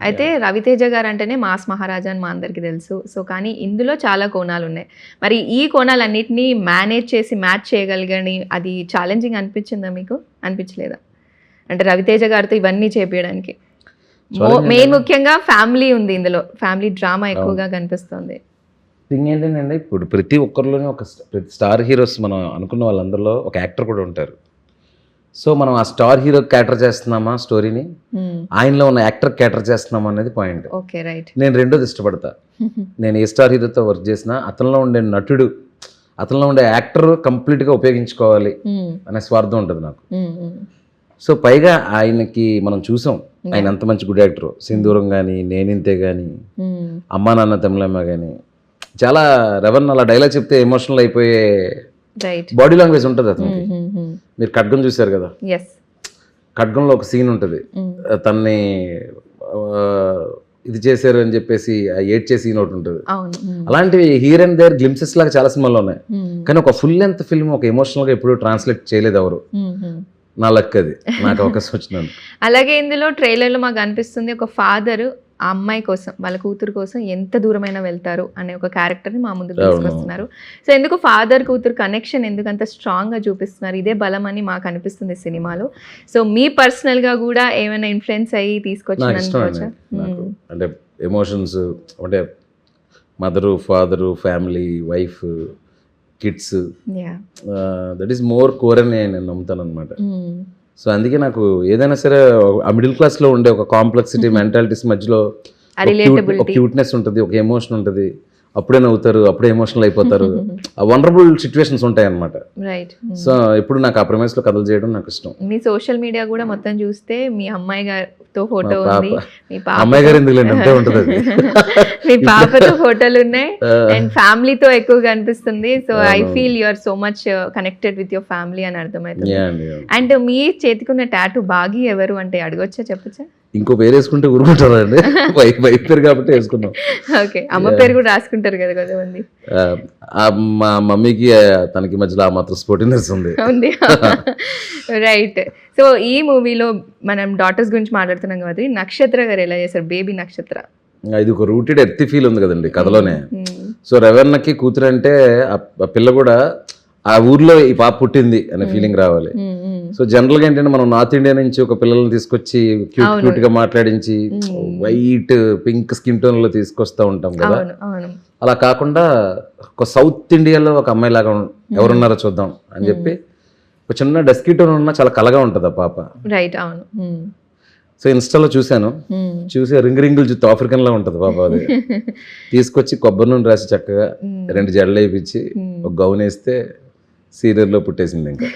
అయితే 'రవితేజ' గారంటేనే మాస్ మహారాజా అని మా అందరికీ తెలుసు. సో, కానీ ఇందులో చాలా కోణాలున్నాయి. మరి ఈ కోణాలన్నిటిని మేనేజ్ చేసి మ్యాచ్ చేయగలిగని అది ఛాలెంజింగ్ అనిపించిందా మీకు? అనిపించలేదా? అంటే 'రవితేజ' గారితో ఇవన్నీ చేపియడానికి. మెయిన్ ముఖ్యంగా ఫ్యామిలీ ఉంది ఇందులో. ఫ్యామిలీ డ్రామా ఎక్కువగా కనిపిస్తుంది. థింగ్ ఏంటంటే ఇప్పుడు ప్రతి ఒక్కరిలోనే ప్రతి స్టార్ హీరోస్ మనం అనుకున్న వాళ్ళందరిలో ఒక యాక్టర్ కూడా ఉంటారు. సో మనం ఆ స్టార్ హీరో క్యాటర్ చేస్తున్నామా స్టోరీని, ఆయనలో ఉన్న యాక్టర్ క్యాటర్ చేస్తున్నామా అనేది పాయింట్. Okay, right. నేను రెండోది ఇష్టపడతా. నేను ఏ స్టార్ హీరోతో వర్క్ చేసినా అతనిలో ఉండే నటుడు, అతనిలో ఉండే యాక్టర్ కంప్లీట్గా ఉపయోగించుకోవాలి అనే స్వార్థం ఉంటుంది నాకు. సో పైగా ఆయనకి మనం చూసాం ఆయన ఎంత మంచి గుడ్ యాక్టర్. సింధూరం కానీ, నేనింతే కానీ, అమ్మా నాన్న తమిళమ్మ కానీ, చాలా రెవెన్ అలా డైలాగ్ చెప్తే ఎమోషనల్ అయిపోయే బాడీ లాంగ్వేజ్ ఉంటుంది అతనికి. మీరు ఖడ్గం చూశారు కదా, ఖడ్గంలో ఒక సీన్ ఉంటుంది, తన్ని ఇది చేశారు అని చెప్పేసి ఏడ్చే సీన్ ఒకటి ఉంటుంది. అలాంటివి హియర్ అండ్ దేర్ గ్లిమ్సెస్ లాగా చాలా సినిమాలు ఉన్నాయి. కానీ ఒక ఫుల్ లెంత్ ఫిల్మ్ ఒక ఎమోషనల్ గా ఎప్పుడు ట్రాన్స్లేట్ చేయలేదు ఎవరు. నా లక్ అది, నాకు అవకాశం వచ్చినాను. అలాగే ఇందులో ట్రైలర్లో మాకు అనిపిస్తుంది ఒక ఫాదర్ ఆ అమ్మాయి కోసం, వాళ్ళ కూతురు కోసం ఎంత దూరమైనా వెళ్తారు అనే ఒక క్యారెక్టర్ని మా ముందుకు తీసుకొస్తున్నారు. సో ఎందుకు ఫాదర్ కూతురు కనెక్షన్ ఎందుకంత స్ట్రాంగ్గా చూపిస్తున్నారు? ఇదే బలం అని మాకు అనిపిస్తుంది సినిమాలో. సో మీ పర్సనల్గా కూడా ఏమైనా ఇన్ఫ్లుయెన్స్ అయ్యి తీసుకొచ్చిన అంటే ఎమోషన్స్ అంటే mother, father, family, wife, kids, that is more core అని నేను నమ్ముతాను అనమాట. సో అందుకే నాకు ఏదైనా సరే ఆ మిడిల్ క్లాస్లో ఉండే ఒక కాంప్లెక్సిటీ మెంటాలిటీస్ మధ్యలో ఒక క్యూట్నెస్ ఉంటుంది, ఒక ఎమోషన్ ఉంటుంది. అప్పుడే నవ్వుతారు, అప్పుడే ఎమోషనల్ అయిపోతారు. ఆ వండర్ఫుల్ సిచ్యువేషన్స్ ఉంటాయి అన్నమాట. సో ఇప్పుడు నాకు ఆ ప్రైమేస్ లో కథలు చేయడం నాకు ఇష్టం. మీ సోషల్ మీడియా కూడా మొత్తం చూస్తే మీ అమ్మాయి గారితో ఫోటో ఉంది, మీ అమ్మాయి గారు ఎందుకు అంతే ఉంటుంది, మీ పాపతో ఫోటోలు ఉన్నాయి, అండ్ ఫ్యామిలీతో ఎక్కువగా అనిపిస్తుంది. So I feel you are so much connected with your family అని అర్థమవుతుంది. అండ్ మీ చేతికున్న టాటూ బాగి ఎవరు అంటే అడగొచ్చా, చెప్పచ్చా? ఇంకో పేరు వేసుకుంటే ఊరుకుంటారండి, వైఫ్ పేరు కాబట్టి వేసుకున్నాం. ఓకే, అమ్మ పేరు కూడా రాసుకుంటారు కదా కొంతమంది. మా మమ్మీకి తనకి మధ్యలో ఆ మాత్రం స్పోర్టినెస్ ఉంది. రైట్. సో ఈ మూవీలో మనం డాటర్స్ గురించి మాట్లాడుతున్నాం కాబట్టి నక్షత్ర గారు ఎలా చేశారు? బేబీ నక్షత్ర ఇది ఒక రూటెడ్ ఎర్త్ ఫీల్ ఉంది కదండి కథలోనే. సో రెవెన్నకి కూతురు అంటే ఆ పిల్ల కూడా ఆ ఊర్లో ఈ పాప పుట్టింది అనే ఫీలింగ్ రావాలి. సో జనరల్ గా ఏంటంటే మనం నార్త్ ఇండియా నుంచి ఒక పిల్లల్ని తీసుకొచ్చి క్యూట్ క్యూట్ గా మాట్లాడించి వైట్ పింక్ స్కిన్ టోన్ లో తీసుకొస్తా ఉంటాం కదా. అలా కాకుండా ఒక సౌత్ ఇండియాలో ఒక అమ్మాయి లాగా ఎవరున్నారో చూద్దాం అని చెప్పి ఒక చిన్న డస్కీ టోన్ ఉన్నా చాలా కలగా ఉంటది ఆ పాప. రైట్, అవును. సో ఇన్స్టాలో చూశాను, చూసి రింగులు చూస్తే ఆఫ్రికన్ లా ఉంటది పాప. అది తీసుకొచ్చి కొబ్బరి నూనె రాసి చక్కగా 2 జడలు వేయించి ఒక గౌన్ వేస్తే సీరియల్లో పుట్టేసింది ఇంకా.